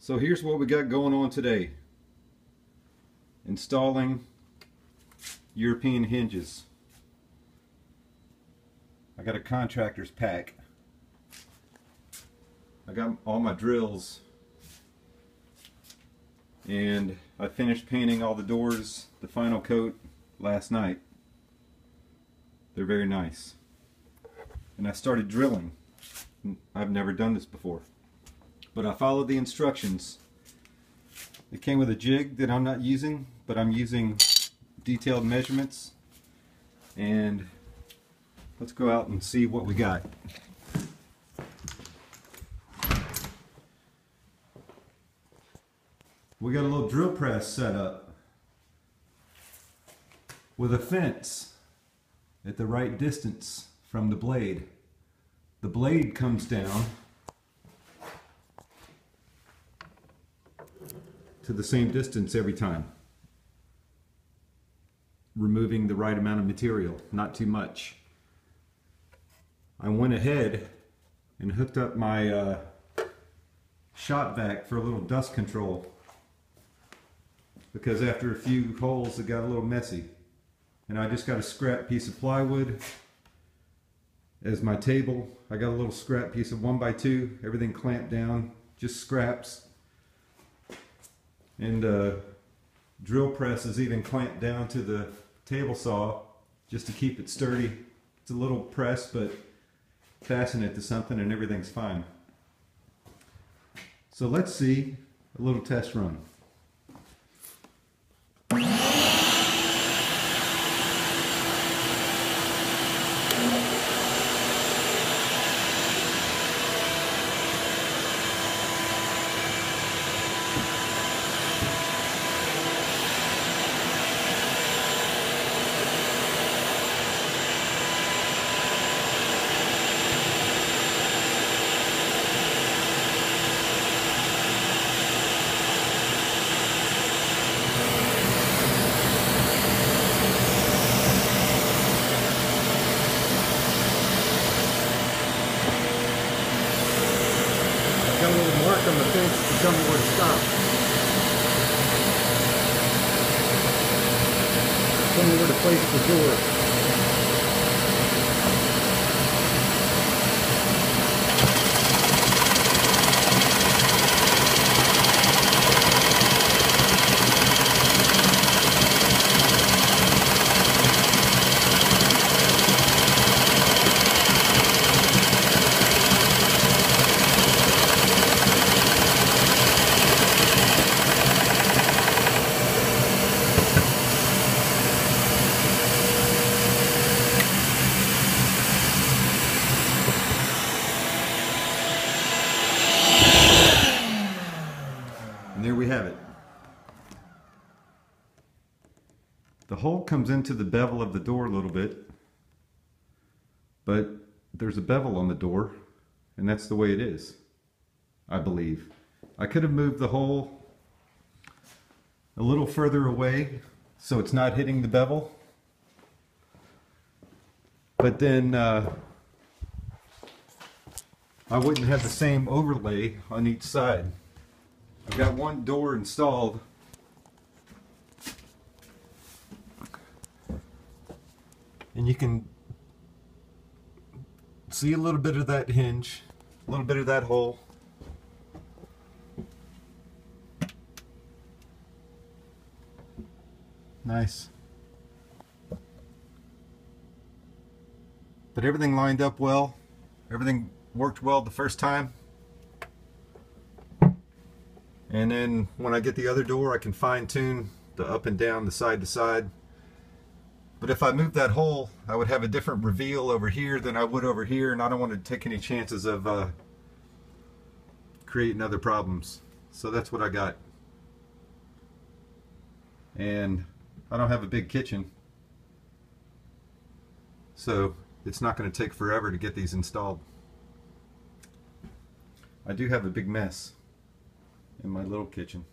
So here's what we got going on today. Installing European hinges. I got a contractor's pack. I got all my drills and I finished painting all the doors, the final coat, last night. They're very nice. And I started drilling. I've never done this before. But I followed the instructions. It came with a jig that I'm not using, but I'm using detailed measurements. And let's go out and see what we got. We got a little drill press set up with a fence at the right distance from the blade. The blade comes down to the same distance every time, removing the right amount of material, not too much. I went ahead and hooked up my shop vac for a little dust control, because after a few holes it got a little messy. And I just got a scrap piece of plywood as my table. I got a little scrap piece of 1x2, everything clamped down, just scraps. And drill press is even clamped down to the table saw just to keep it sturdy. It's a little press, but fasten it to something and everything's fine. So let's see a little test run. Got a little mark on the fence to tell me where to stop. Tell me where to place the door. And there we have it. The hole comes into the bevel of the door a little bit, but there's a bevel on the door, and that's the way it is, I believe. I could have moved the hole a little further away so it's not hitting the bevel, but then I wouldn't have the same overlay on each side. I've got one door installed, and you can see a little bit of that hinge, a little bit of that hole. Nice. But everything lined up well. Everything worked well the first time. And then when I get the other door, I can fine tune the up and down, the side to side. But if I move that hole, I would have a different reveal over here than I would over here, and I don't want to take any chances of creating other problems. So that's what I got. And I don't have a big kitchen, so it's not going to take forever to get these installed. I do have a big mess in my little kitchen.